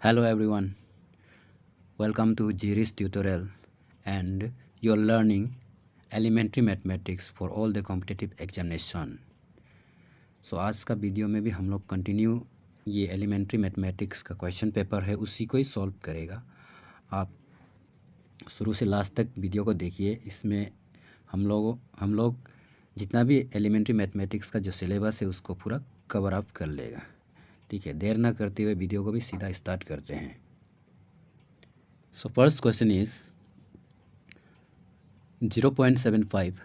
Hello everyone, welcome to Jiri's tutorial and you're learning elementary mathematics for all the competitive examination. So आज का video में भी हम लोग कंटिन्यू ये एलिमेंट्री मैथमेटिक्स का क्वेश्चन पेपर है उसी को ही सॉल्व करेगा। आप शुरू से लास्ट तक वीडियो को देखिए। इसमें हम लोग जितना भी एलिमेंट्री मैथमेटिक्स का जो सिलेबस है उसको पूरा कवर अप कर लेगा। ठीक है, देर ना करते हुए वीडियो को भी सीधा स्टार्ट करते हैं। So first question is 0.75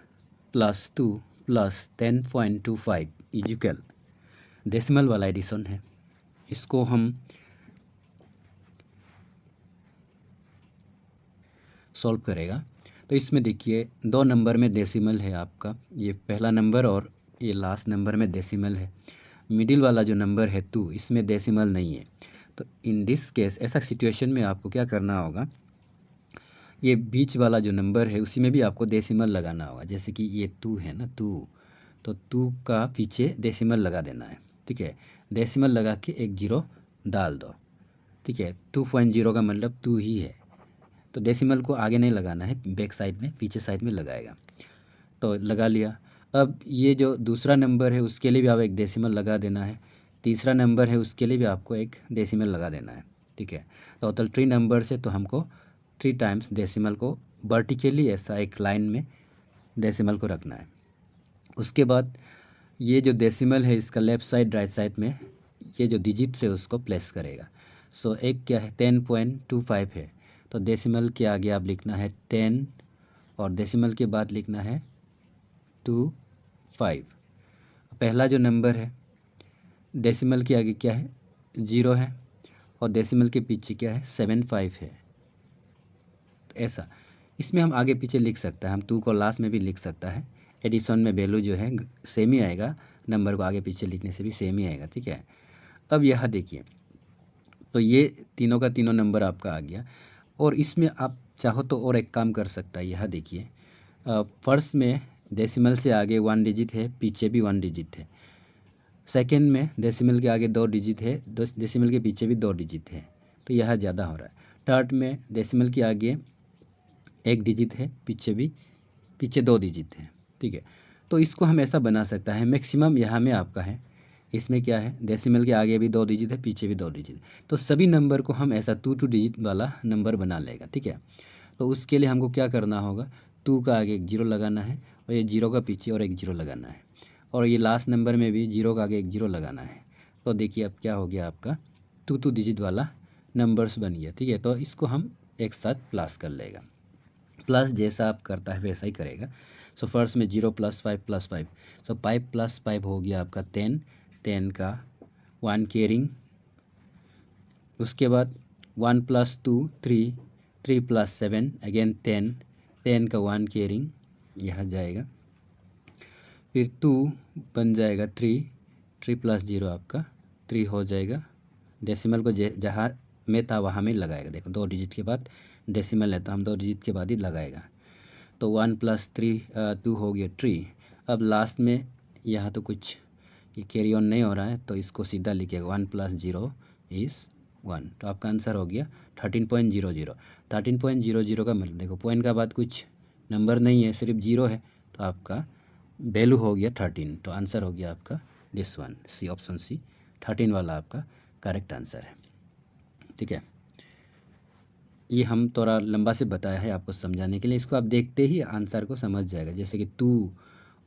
plus 2 plus 10.25 is equal, decimal वाला एडिशन है। इसको हम सॉल्व करेगा। तो इसमें देखिए दो नंबर में डेसिमल है आपका, ये पहला नंबर और ये लास्ट नंबर में डेसिमल है। मिडिल वाला जो नंबर है 2 इसमें डेसिमल नहीं है। तो इन दिस केस ऐसा सिचुएशन में आपको क्या करना होगा, ये बीच वाला जो नंबर है उसी में भी आपको डेसिमल लगाना होगा। जैसे कि ये 2 है ना, 2, तो 2 का पीछे डेसिमल लगा देना है। ठीक है, डेसिमल लगा के एक जीरो डाल दो। ठीक है, 2.0 का मतलब 2 ही है, तो डेसिमल को आगे नहीं लगाना है, बैक साइड में पीछे साइड में लगाएगा। तो लगा लिया। अब ये जो दूसरा नंबर है उसके लिए भी आप एक डेसिमल लगा देना है, तीसरा नंबर है उसके लिए भी आपको एक डेसिमल लगा देना है। ठीक है, टोटल 3 नंबर से तो हमको 3 टाइम्स डेसिमल को वर्टिकली ऐसा एक लाइन में डेसिमल को रखना है। उसके बाद ये जो डेसिमल है इसका लेफ़्ट साइड राइट साइड में ये जो डिजिट्स है उसको प्लेस करेगा। सो एक क्या है 10.25 है, तो डेसिमल के आगे आप लिखना है 10 और डेसिमल के बाद लिखना है 25। पहला जो नंबर है डेसिमल के आगे क्या है 0 है और डेसिमल के पीछे क्या है 75 है। तो ऐसा इसमें हम आगे पीछे लिख सकता है, हम 2 को लास्ट में भी लिख सकता है। एडिशन में वैल्यू जो है सेम ही आएगा, नंबर को आगे पीछे लिखने से भी सेम ही आएगा। ठीक है, अब यह देखिए, तो ये तीनों का तीनों नंबर आपका आ गया। और इसमें आप चाहो तो और एक काम कर सकता है। यह देखिए, फर्स्ट में डेसिमल से आगे 1 डिजिट है, पीछे भी 1 डिजिट है। सेकेंड में डेसिमल के आगे 2 डिजिट है, डेसिमल के पीछे भी 2 डिजिट है, तो यह ज़्यादा हो रहा है। थर्ड में डेसिमल के आगे 1 डिजिट है, पीछे 2 डिजिट है। ठीक है, तो इसको हम ऐसा बना सकता है, मैक्सिमम यहाँ में आपका है, इसमें क्या है डेसिमल के आगे भी 2 डिजिट है, पीछे भी 2 डिजिट है, तो सभी नंबर को हम ऐसा 2 डिजिट वाला नंबर बना लेगा। ठीक है, तो उसके लिए हमको क्या करना होगा, 2 का आगे एक जीरो लगाना है और ये जीरो का पीछे और एक जीरो लगाना है, और ये लास्ट नंबर में भी जीरो का आगे एक जीरो लगाना है। तो देखिए अब क्या हो गया, आपका 2 डिजिट वाला नंबर्स बन गया। ठीक है, तो इसको हम एक साथ प्लस कर लेगा। प्लस जैसा आप करता है वैसा ही करेगा। सो फर्स्ट में 0 + 5 + 5, सो 5 + 5 हो गया आपका 10, 10 का 1 कैरिंग। उसके बाद 1 + 2 3, 3 + 7 अगेन 10, 10 का 1 कैरिंग यहाँ जाएगा। फिर 2 बन जाएगा 3, 3 + 0 आपका 3 हो जाएगा। डेसिमल को जहाँ में था वहाँ में लगाएगा। देखो 2 डिजिट के बाद डेसिमल है तो हम 2 डिजिट के बाद ही लगाएगा। तो 1 + 3 2 हो गया 3। अब लास्ट में यहाँ तो कुछ ये कैरी ऑन नहीं हो रहा है, तो इसको सीधा लिखिएगा 1 + 0 इज़ 1। तो आपका आंसर हो गया 13.00। 13.00 का मतलब देखो पॉइंट का बाद कुछ नंबर नहीं है, सिर्फ 0 है, तो आपका वैल्यू हो गया 13। तो आंसर हो गया आपका this one, C, option C, 13 वाला आपका करेक्ट आंसर है। ठीक है, ये हम थोड़ा लंबा से बताया है आपको समझाने के लिए, इसको आप देखते ही आंसर को समझ जाएगा। जैसे कि 2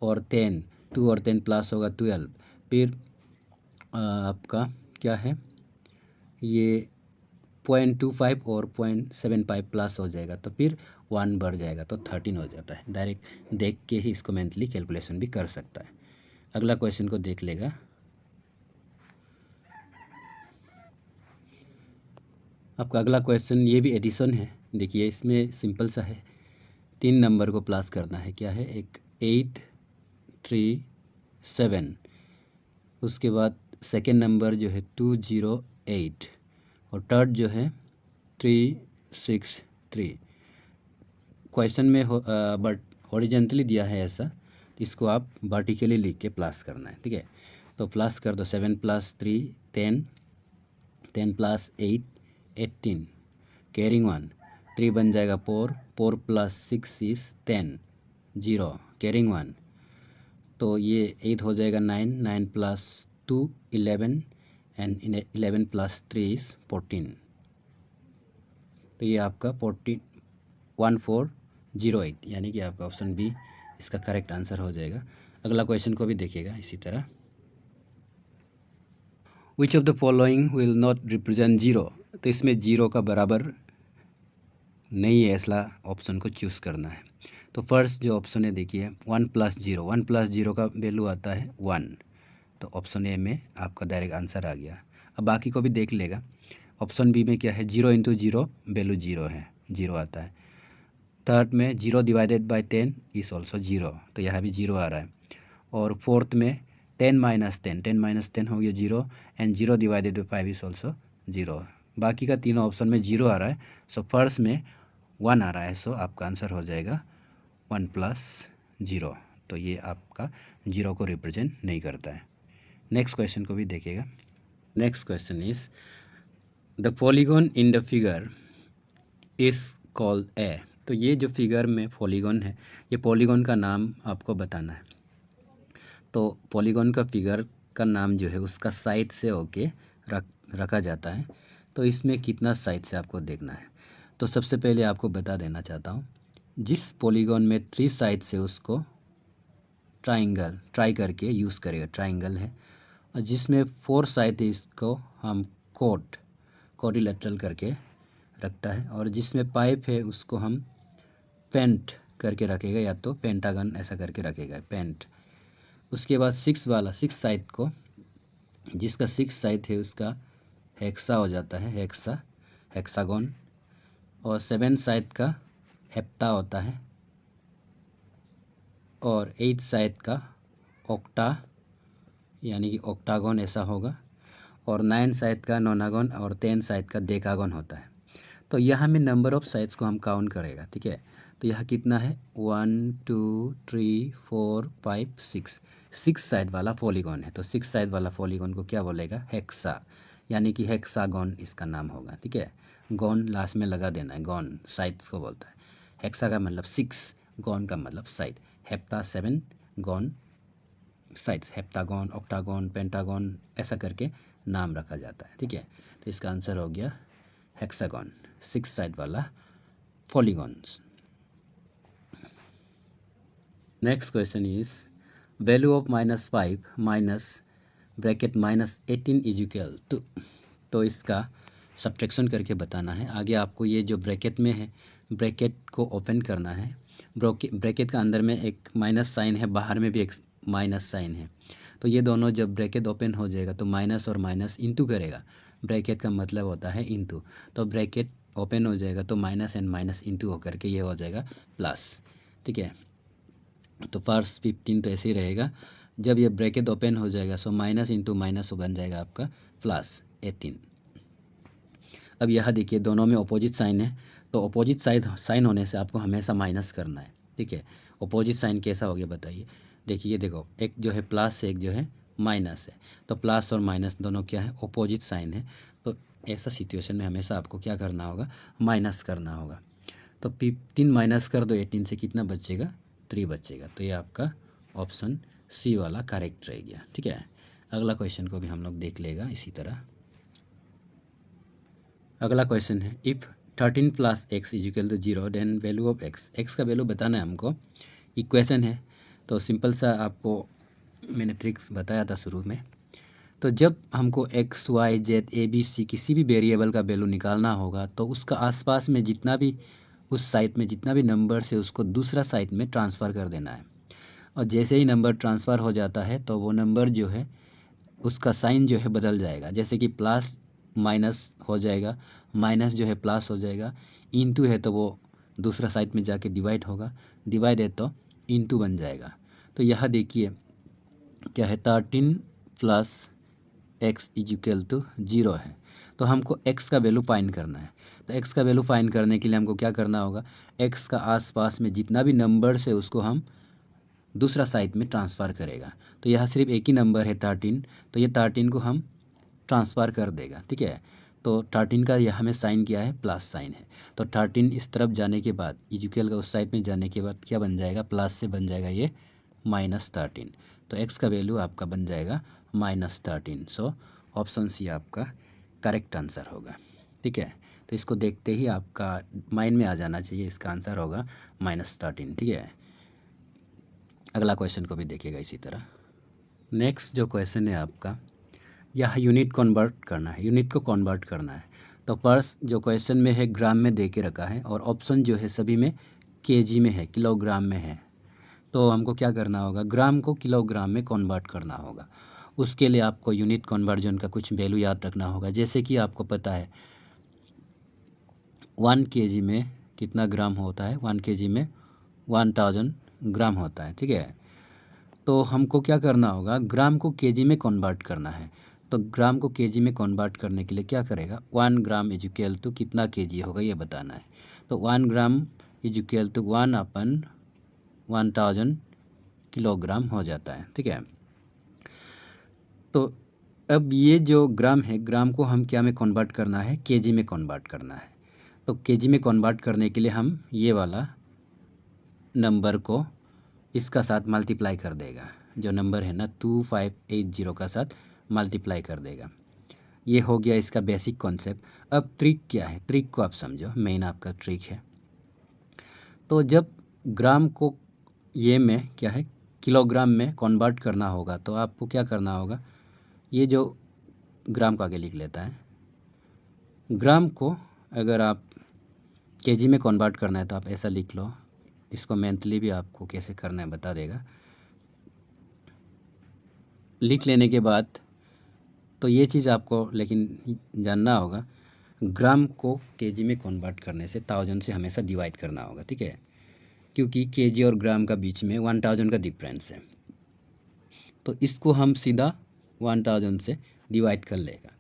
और 10, 2 और 10 प्लस होगा 12, फिर आपका क्या है ये 0.25 और 0.75 प्लस हो जाएगा, तो फिर 1 बढ़ जाएगा तो 13 हो जाता है। डायरेक्ट देख के ही इसको मेंटली कैलकुलेशन भी कर सकता है। अगला क्वेश्चन को देख लेगा। आपका अगला क्वेश्चन ये भी एडिशन है। देखिए इसमें सिंपल सा है, 3 नंबर को प्लस करना है। क्या है, एक 8 3 7, उसके बाद सेकेंड नंबर जो है 208 और थर्ड जो है 363। क्वेश्चन में बट हॉरिजेंटली दिया है ऐसा, इसको आप वर्टिकली लिख के प्लस करना है। ठीक है, तो प्लस कर दो, 7 + 3 10, 10 + 8 18, कैरिंग 1, 3 बन जाएगा 4, 4 प्लस 6 इज़ 10, 0, कैरिंग 1, तो ये 8 हो जाएगा 9, 9 प्लस 2 11 एंड 11 प्लस 3 इज़ 14, तो ये आपका 1408 यानी कि आपका ऑप्शन बी इसका करेक्ट आंसर हो जाएगा। अगला क्वेश्चन को भी देखिएगा इसी तरह। Which of the following will not represent zero, तो इसमें जीरो का बराबर नहीं है, इसला ऑप्शन को चूज़ करना है। तो फर्स्ट जो ऑप्शन है देखिए 1 प्लस जीरो, 1 प्लस जीरो का वैल्यू आता है 1, तो ऑप्शन ए में आपका डायरेक्ट आंसर आ गया। अब बाकी को भी देख लेगा। ऑप्शन बी में क्या है, 0 इंटू जीरो वैल्यू 0 है, 0 आता है। थर्ड में 0 डिवाइडेड बाई 10 इज़ ऑल्सो 0, तो यहाँ भी 0 आ रहा है। और फोर्थ में 10 माइनस 10, 10 माइनस 10 हो गया 0 and 0 divided by 5 is also 0। बाकी का तीनों ऑप्शन में 0 आ रहा है, सो फर्स्ट में 1 आ रहा है, सो आपका आंसर हो जाएगा 1 प्लस 0, तो ये आपका 0 को रिप्रेजेंट नहीं करता है। नेक्स्ट क्वेश्चन को भी देखिएगा। Next question is the polygon in the figure is called a, तो ये जो फिगर में पॉलीगॉन है, ये पॉलीगॉन का नाम आपको बताना है। तो पॉलीगॉन का फिगर का नाम जो है उसका साइड से होके रखा जाता है, तो इसमें कितना साइड से आपको देखना है। तो सबसे पहले आपको बता देना चाहता हूँ, जिस पॉलीगॉन में 3 साइड से उसको ट्राई करके यूज़ करेगा, ट्राइंगल है, और जिसमें 4 साइड है इसको हम कोरिलेटरल करके रखता है, और जिसमें पाइप है उसको हम पेंट करके रखेगा, या तो पेंटागन ऐसा करके रखेगा, पेंट। उसके बाद 6 साइड को, जिसका 6 साइड है उसका हेक्सा हो जाता है, हेक्सागोन। और 7 साइड का हेप्टा होता है, और 8 साइड का ऑक्टा यानी कि ऑक्टागोन ऐसा होगा, और 9 साइड का नोनागोन, और 10 साइड का डेकागोन होता है। तो यहाँ में नंबर ऑफ़ साइड्स को हम काउंट करेगा, ठीक है। तो यहाँ कितना है 1 2 3 4 5 6 साइड वाला पॉलीगॉन है, तो 6 साइड वाला पॉलीगॉन को क्या बोलेगा, हेक्सा, यानी कि हेक्सागोन इसका नाम होगा, ठीक है। गॉन लास्ट में लगा देना है, गॉन साइड्स को बोलता है। हेक्सा का मतलब 6, गॉन का मतलब side, hepta 7, gone sides, heptagon, octagon, pentagon ऐसा करके नाम रखा जाता है, ठीक है। तो इसका आंसर हो गया हेक्सागोन, 6 साइड वाला polygons. Next question is value of -5 minus bracket -18 is equal to, तो इसका सब्ट्रैक्शन करके बताना है। आगे आपको ये जो ब्रैकेट में है, ब्रैकेट को ओपन करना है। ब्रैकेट का अंदर में एक माइनस साइन है, बाहर में भी एक माइनस साइन है, तो ये दोनों जब ब्रैकेट ओपन हो जाएगा तो माइनस और माइनस इंटू करेगा, ब्रैकेट का मतलब होता है इंटू। तो ब्रैकेट ओपन हो जाएगा तो माइनस एंड माइनस इंटू होकर के ये हो जाएगा प्लस, ठीक है। तो फर्स्ट 15 तो ऐसे ही रहेगा। जब ये ब्रैकेट ओपन हो जाएगा सो माइनस इंटू माइनस बन जाएगा आपका प्लस 18। अब यहाँ देखिए दोनों में अपोजिट साइन है, तो अपोजिट साइन होने से आपको हमेशा माइनस करना है, ठीक है। अपोजिट साइन कैसा हो गया बताइए। देखिए देखो, एक जो है प्लस है, एक जो है माइनस है, तो प्लस और माइनस दोनों क्या है, अपोजिट साइन है। तो ऐसा सिचुएशन में हमेशा आपको क्या करना होगा, माइनस करना होगा। तो 15 माइनस कर दो 18 से, कितना बचेगा, 3 बचेगा। तो ये आपका ऑप्शन सी वाला करेक्ट रह गया, ठीक है। अगला क्वेश्चन को भी हम लोग देख लेगा इसी तरह। अगला क्वेश्चन है if 13 plus X is equal to 0 then value of X का वैल्यू बताना है हमको। इक्वेशन है तो सिंपल सा आपको मैंने ट्रिक्स बताया था शुरू में। तो जब हमको X Y Z A B C किसी भी वेरिएबल का वैल्यू निकालना होगा तो उसका आसपास में जितना भी, उस साइड में जितना भी नंबर है उसको दूसरा साइड में ट्रांसफ़र कर देना है। और जैसे ही नंबर ट्रांसफ़र हो जाता है तो वो नंबर जो है उसका साइन जो है बदल जाएगा। जैसे कि प्लस माइनस हो जाएगा, माइनस जो है प्लस हो जाएगा, इंटू है तो वो दूसरा साइड में जाके डिवाइड होगा, डिवाइड है तो इंटू बन जाएगा। तो यहाँ देखिए क्या है, 13 plus X is equal to 0 है, तो हमको x का वैल्यू फाइंड करना है। तो x का वैल्यू फाइंड करने के लिए हमको क्या करना होगा, x का आसपास में जितना भी नंबर्स है उसको हम दूसरा साइड में ट्रांसफ़र करेगा। तो यहाँ सिर्फ एक ही नंबर है 13, तो ये 13 को हम ट्रांसफ़र कर देगा, ठीक है। तो 13 का यहाँ में साइन क्या है, प्लस साइन है। तो 13 इस तरफ जाने के बाद, इक्वल का उस साइड में जाने के बाद क्या बन जाएगा, प्लस से बन जाएगा ये -13। तो x का वैल्यू आपका बन जाएगा -13। सो ऑप्शन सी आपका करेक्ट आंसर होगा। ठीक है, तो इसको देखते ही आपका माइंड में आ जाना चाहिए, इसका आंसर होगा -13। ठीक है, अगला क्वेश्चन को भी देखिएगा इसी तरह। नेक्स्ट जो क्वेश्चन है आपका, यह यूनिट कन्वर्ट करना है, यूनिट को कन्वर्ट करना है। तो पर्स जो क्वेश्चन में है ग्राम में दे के रखा है और ऑप्शन जो है सभी में केजी में है, किलोग्राम में है। तो हमको क्या करना होगा, ग्राम को किलोग्राम में कन्वर्ट करना होगा। उसके लिए आपको यूनिट कन्वर्जन का कुछ वैल्यू याद रखना होगा। जैसे कि आपको पता है 1 केजी में कितना ग्राम होता है, 1 केजी में 1000 ग्राम होता है। ठीक है, तो हमको क्या करना होगा, ग्राम को केजी में कन्वर्ट करना है। तो ग्राम को केजी में कन्वर्ट करने के लिए क्या करेगा, 1 ग्राम इज इक्वल टू कितना केजी होगा ये बताना है। तो 1 gram is equal to 1/1000 kilogram हो जाता है। ठीक है, तो अब ये जो ग्राम है, ग्राम को हम क्या में कन्वर्ट करना है, केजी में कन्वर्ट करना है। तो केजी में कन्वर्ट करने के लिए हम ये वाला नंबर को इसका साथ मल्टीप्लाई कर देगा, जो नंबर है ना 2580 का साथ मल्टीप्लाई कर देगा। ये हो गया इसका बेसिक कॉन्सेप्ट। अब ट्रिक क्या है, ट्रिक को आप समझो, मेन आपका ट्रिक है। तो जब ग्राम को ये में क्या है, किलोग्राम में कन्वर्ट करना होगा, तो आपको क्या करना होगा, ये जो ग्राम को आगे लिख लेता है, ग्राम को अगर आप केजी में कन्वर्ट करना है तो आप ऐसा लिख लो। इसको मेंटली भी आपको कैसे करना है बता देगा। लिख लेने के बाद तो ये चीज़ आपको लेकिन जानना होगा, ग्राम को केजी में कन्वर्ट करने से 1000 से हमेशा डिवाइड करना होगा। ठीक है, क्योंकि केजी और ग्राम का बीच में 1000 का डिफरेंस है। तो इसको हम सीधा 1000 से डिवाइड कर लेगा।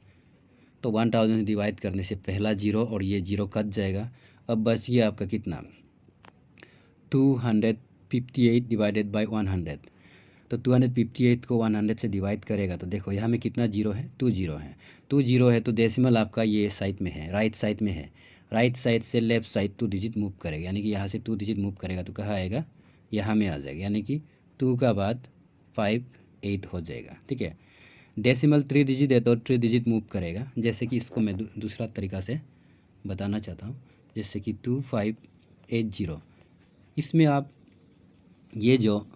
तो 1000 से डिवाइड करने से पहला जीरो और ये जीरो कट जाएगा। अब बच गया आपका कितना, 258 डिवाइडेड बाई 100। तो 258 को 100 से डिवाइड करेगा तो देखो यहाँ में कितना जीरो है, 2 जीरो है। 2 जीरो है तो डेसिमल आपका ये साइड में है, राइट साइड में है। राइट साइड से लेफ्ट साइड 2 डिजिट मूव करेगा, यानी कि यहाँ से 2 डिजिट मूव करेगा तो कहाँ आएगा, यहाँ में आ जाएगा, यानी कि 2 का बाद 58 हो जाएगा। ठीक है, डेसिमल 3 डिजिट है तो 3 डिजिट मूव करेगा। जैसे कि इसको मैं दूसरा तरीका से बताना चाहता हूँ, जैसे कि 2580, इसमें आप ये जो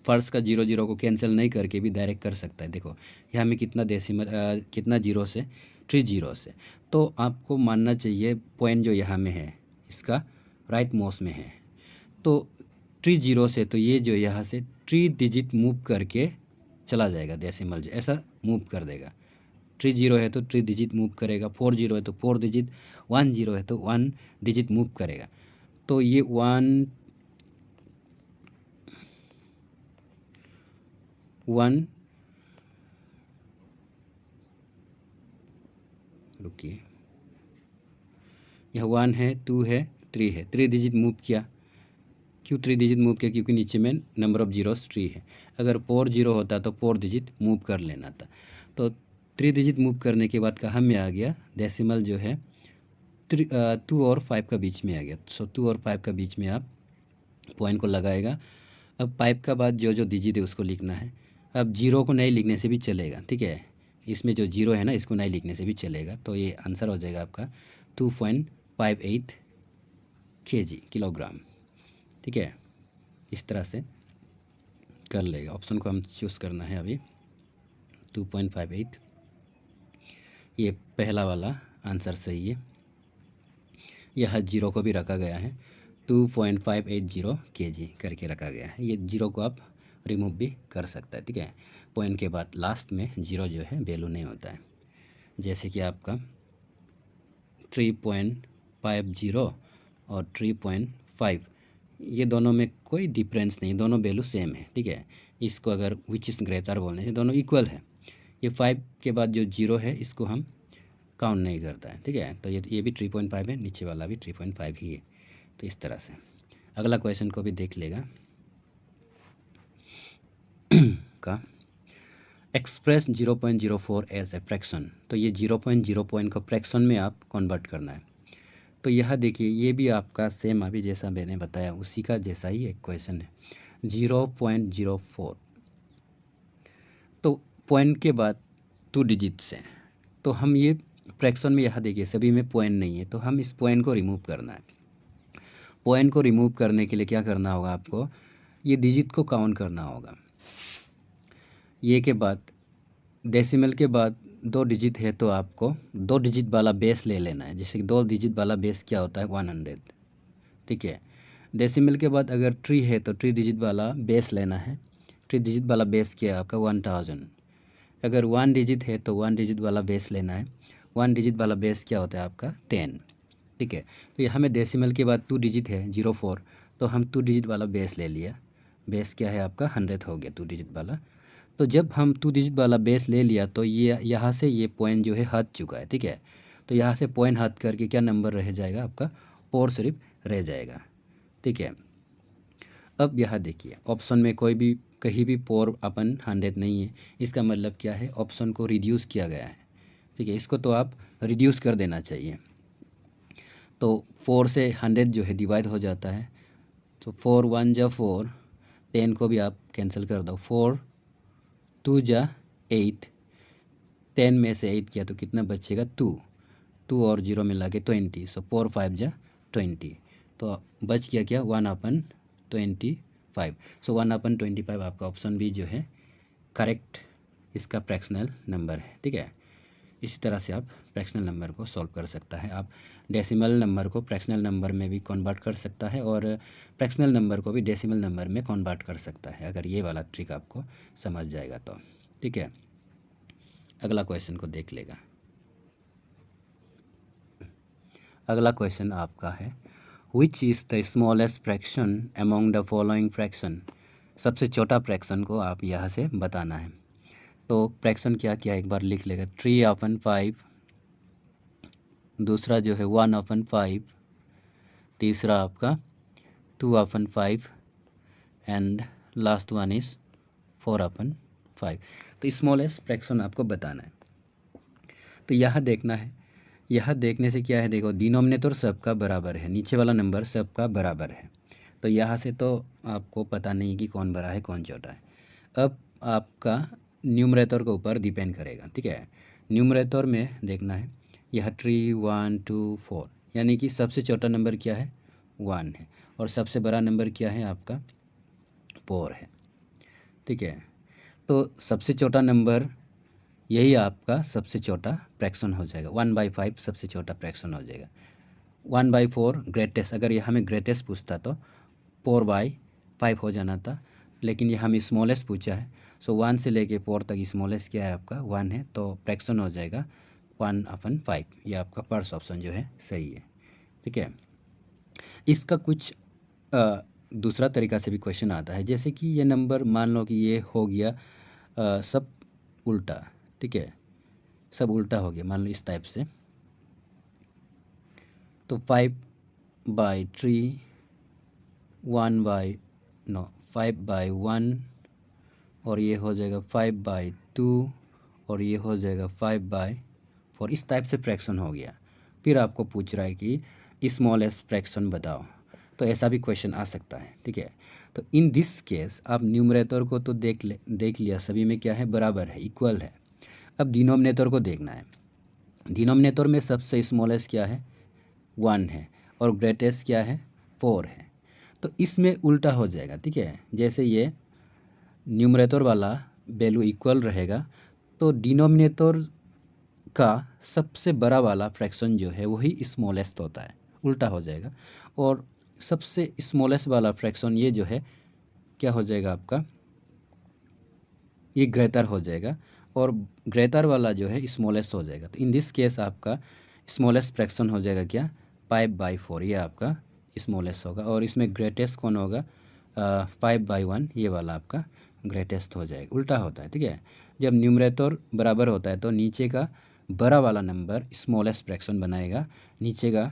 फर्स्ट का 0 को कैंसिल नहीं करके भी डायरेक्ट कर सकता है। देखो यहाँ में कितना डेसिमल कितना जीरो से, 3 जीरो से। तो आपको मानना चाहिए पॉइंट जो यहाँ में है इसका राइट मोस्ट में है। तो 3 जीरो से तो ये जो यहाँ से 3 डिजिट मूव करके चला जाएगा, डेसिमल जो ऐसा मूव कर देगा। 3 जीरो है तो 3 डिजिट मूव करेगा, 4 जीरो है तो 4 डिजिट, 1 जीरो है तो 1 डिजिट मूव करेगा। तो ये 1 रुकिए, यह 1 है, 2 है, 3 है, 3 डिजिट मूव किया। क्यों 3 डिजिट मूव किया, क्योंकि नीचे में नंबर ऑफ जीरोस 3 है। अगर 4 जीरो होता तो 4 डिजिट मूव कर लेना था। तो 3 डिजिट मूव करने के बाद कहाँ में आ गया, डेसिमल जो है 2 और 5 का बीच में आ गया। सो 2 और 5 का बीच में आप पॉइंट को लगाएगा। अब 5 का बाद जो जो डिजिट है उसको लिखना है। अब जीरो को नहीं लिखने से भी चलेगा। ठीक है, इसमें जो जीरो है ना इसको नहीं लिखने से भी चलेगा। तो ये आंसर हो जाएगा आपका 2.58 केजी, किलोग्राम। ठीक है, इस तरह से कर लेगा। ऑप्शन को हम चूज़ करना है अभी 2.58, ये पहला वाला आंसर सही है। यह जीरो को भी रखा गया है, 2.580 केजी करके रखा गया है। ये जीरो को आप रिमूव भी कर सकता है। ठीक है, पॉइंट के बाद लास्ट में जीरो जो है वैल्यू नहीं होता है। जैसे कि आपका 3.50 और 3.5, ये दोनों में कोई डिफरेंस नहीं, दोनों वैल्यू सेम है। ठीक है, इसको अगर विच इज़ ग्रेटर बोलने से दोनों इक्वल है। ये 5 के बाद जो जीरो है इसको हम काउंट नहीं करता है। ठीक है, तो ये भी 3.5 है, नीचे वाला भी 3.5 ही है। तो इस तरह से अगला क्वेश्चन को भी देख लेगा का। Express 0.04 as a fraction. तो ये 0.0 को फ्रैक्शन में आप कन्वर्ट करना है। तो यह देखिए, ये भी आपका सेम अभी जैसा मैंने बताया उसी का जैसा ही एक क्वेश्चन है, 0.04। तो पॉइंट के बाद 2 डिजिट्स हैं। तो हम ये फ्रैक्शन में यहाँ देखिए सभी में पॉइंट नहीं है, तो हम इस पॉइंट को रिमूव करना है। पॉइंट को रिमूव करने के लिए क्या करना होगा आपको, ये डिजिट को काउंट करना होगा। ये के बाद डेसिमल के बाद 2 डिजिट है तो आपको 2 डिजिट वाला बेस ले लेना है। जैसे कि 2 डिजिट वाला बेस क्या होता है, 100, ठीक है। डेसिमल के बाद अगर 3 है तो 3 डिजिट वाला बेस लेना है। 3 डिजिट वाला बेस क्या है आपका, 1000। अगर 1 डिजिट है तो 1 डिजिट वाला बेस लेना है। 1 डिजिट वाला बेस क्या होता है आपका, 10, ठीक है। तो यहाँ में डेसिमल के बाद 2 डिजिट है 04, तो हम 2 डिजिट वाला बेस ले लिया। बेस क्या है आपका 100 हो गया 2 डिजिट वाला। तो जब हम 2 डिजिट वाला बेस ले लिया तो ये यहाँ से ये पॉइंट जो है हट चुका है, ठीक है। तो यहाँ से पॉइंट हट करके क्या नंबर रह जाएगा आपका, 4 सिर्फ रह जाएगा, ठीक है। अब यहाँ देखिए ऑप्शन में कोई भी कहीं भी 4 अपन 100 नहीं है। इसका मतलब क्या है, ऑप्शन को रिड्यूस किया गया है, ठीक है। इसको तो आप रिड्यूस कर देना चाहिए। तो 4 से 100 जो है डिवाइड हो जाता है। तो 4 1 जा 4, 10 को भी आप कैंसिल कर दो। 4 2 जा 8, 10 में से 8 किया तो कितना बचेगा, 2 और 0 मिला के 20। सो 4 5 जा 20, तो बच गया क्या, 1/25। सो 1/25 आपका ऑप्शन बी जो है करेक्ट इसका फ्रैक्शनल नंबर है, ठीक है। इसी तरह से आप फ्रैक्शनल नंबर को सॉल्व कर सकता है। आप डेसिमल नंबर को फ्रैक्शनल नंबर में भी कन्वर्ट कर सकता है और फ्रैक्शनल नंबर को भी डेसिमल नंबर में कन्वर्ट कर सकता है, अगर ये वाला ट्रिक आपको समझ जाएगा तो, ठीक है। अगला क्वेश्चन को देख लेगा। अगला क्वेश्चन आपका है, which is the smallest fraction among the following fraction. सबसे छोटा फ्रैक्शन को आप यहाँ से बताना है। तो फ्रैक्शन क्या क्या एक बार लिख लेगा, 3/5, दूसरा जो है 1/5, तीसरा आपका 2/5 एंड लास्ट वन इज़ 4/5। तो स्मॉलेस्ट फ्रैक्शन आपको बताना है। तो यह देखना है, यह देखने से क्या है, देखो डिनोमिनेटर सबका बराबर है, नीचे वाला नंबर सबका बराबर है। तो यहाँ से तो आपको पता नहीं कि कौन बड़ा है कौन छोटा है। अब आपका न्यूमरेटर के ऊपर डिपेंड करेगा, ठीक है। न्यूमरेटर में देखना है, यह 3 1 2 4, यानी कि सबसे छोटा नंबर क्या है, 1 है, और सबसे बड़ा नंबर क्या है आपका, 4 है, ठीक है। तो सबसे छोटा नंबर यही आपका सबसे छोटा फ्रैक्शन हो जाएगा। 1/5 सबसे छोटा फ्रैक्शन हो जाएगा। 1/4 ग्रेटेस्ट, अगर ये हमें ग्रेटेस्ट पूछता तो 4/5 हो जाना था, लेकिन ये हमें स्मॉलेस्ट पूछा है। सो 1 से लेके 4 तक स्मॉलेस्ट क्या है आपका, 1 है, तो फ्रैक्शन हो जाएगा 1/5। ये आपका फर्स्ट ऑप्शन जो है सही है, ठीक है। इसका कुछ दूसरा तरीका से भी क्वेश्चन आता है, जैसे कि ये नंबर मान लो कि ये हो गया सब उल्टा, ठीक है, सब उल्टा हो गया मान लो इस टाइप से। तो 5/3 5/1 और ये हो जाएगा 5/2 और ये हो जाएगा 5/4, इस टाइप से फ्रैक्शन हो गया। फिर आपको पूछ रहा है कि स्मॉलेस्ट फ्रैक्शन बताओ, तो ऐसा भी क्वेश्चन आ सकता है, ठीक है। तो इन दिस केस आप न्यूमरेटर को तो देख लिया, सभी में क्या है, बराबर है, इक्वल है। अब डिनोमिनेटर को देखना है। डिनोमिनेटर में सबसे स्मॉलेस्ट क्या है, 1 है, और ग्रेटेस्ट क्या है, 4 है। तो इसमें उल्टा हो जाएगा, ठीक है। जैसे ये न्यूमरेटर वाला वैल्यू इक्वल रहेगा तो डिनोमिनेटर का सबसे बड़ा वाला फ्रैक्शन जो है वही स्मॉलेस्ट होता है, उल्टा हो जाएगा। और सबसे स्मॉलेस्ट वाला फ्रैक्शन ये जो है क्या हो जाएगा आपका, ये ग्रेटर हो जाएगा, और ग्रेटर वाला जो है स्मॉलेस्ट हो जाएगा। तो इन दिस केस आपका स्मॉलेस्ट फ्रैक्शन हो जाएगा क्या, 5/4, ये आपका स्मॉलेस्ट होगा। और इसमें ग्रेटेस्ट कौन होगा, 5/1, ये वाला आपका ग्रेटेस्ट हो जाएगा। उल्टा होता है, ठीक है। जब न्यूमरेटर बराबर होता है तो नीचे का बड़ा वाला नंबर स्मॉलेस्ट फ्रैक्शन बनाएगा, नीचे का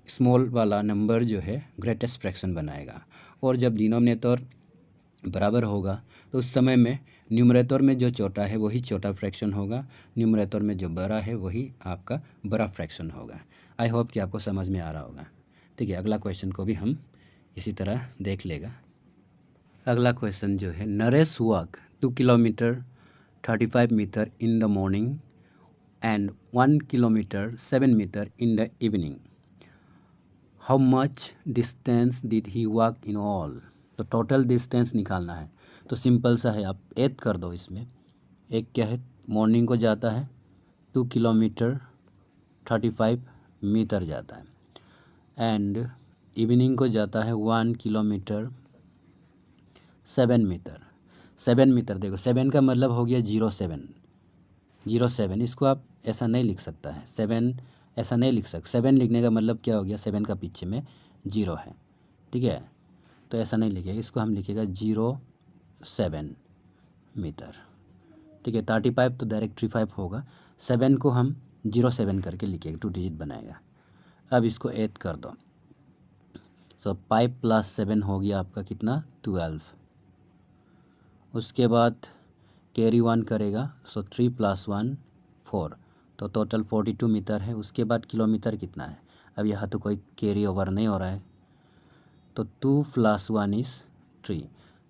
स्मॉल वाला नंबर जो है ग्रेटेस्ट फ्रैक्शन बनाएगा। और जब डिनोमिनेटर बराबर होगा तो उस समय में न्यूमरेटर में जो छोटा है वही छोटा फ्रैक्शन होगा, न्यूमरेटर में जो बड़ा है वही आपका बड़ा फ्रैक्शन होगा। आई होप कि आपको समझ में आ रहा होगा। ठीक है, अगला क्वेश्चन को भी हम इसी तरह देख लेगा। अगला क्वेश्चन जो है, Naresh walk 2 kilometre 35 metre in the morning and 1 kilometre 7 metre in the evening, how much distance did he walk in all. तो टोटल डिस्टेंस निकालना है। तो सिंपल सा है, आप ऐड कर दो इसमें। एक क्या है, मॉर्निंग को जाता है 2 किलोमीटर 35 मीटर जाता है एंड इवनिंग को जाता है 1 किलोमीटर 7 मीटर। 7 मीटर, देखो 7 का मतलब हो गया 07। इसको आप ऐसा नहीं लिख सकता है, 7 ऐसा नहीं लिख सकते। 7 लिखने का मतलब क्या हो गया, 7 का पीछे में 0 है। ठीक है, तो ऐसा नहीं लिखेगा, इसको हम लिखेगा 07 मीटर। ठीक है, 35 तो डायरेक्ट 35 होगा, 7 को हम 07 करके लिखेगा, 2 डिजिट बनाएगा। अब इसको ऐड कर दो। सो 5 + 7 हो गया आपका कितना, 12। उसके बाद कैरी 1 करेगा, सो 3 + 1 4, तो टोटल 42 मीटर है। उसके बाद किलोमीटर कितना है, अब यहाँ तो कोई कैरी ओवर नहीं हो रहा है, तो 2 + 1 = 3,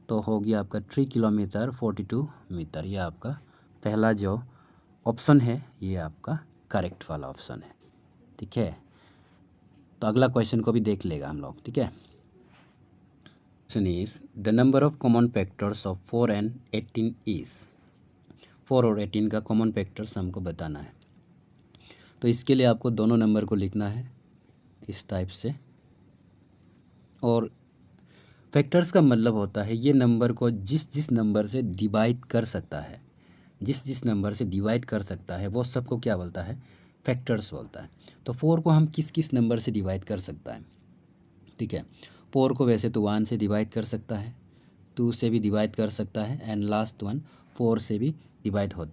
तो हो गया आपका 3 किलोमीटर 42 मीटर। ये आपका पहला जो ऑप्शन है ये आपका करेक्ट वाला ऑप्शन है। ठीक है, तो अगला क्वेश्चन को भी देख लेगा हम लोग। ठीक है, question is the number of common factors of 4 and 18 is. 4 और 18 का कॉमन फैक्टर्स हमको बताना है। तो इसके लिए आपको दोनों नंबर को लिखना है इस टाइप से। और फैक्टर्स का मतलब होता है ये नंबर को जिस जिस नंबर से डिवाइड कर सकता है, जिस जिस नंबर से डिवाइड कर सकता है वो सबको क्या बोलता है, फैक्टर्स बोलता है। तो 4 को हम किस किस नंबर से डिवाइड कर सकता है। ठीक है, 4 को वैसे तो 1 से डिवाइड कर सकता है, 2 से भी डिवाइड कर सकता है एंड लास्ट वन 4 से भी डिवाइड होता है।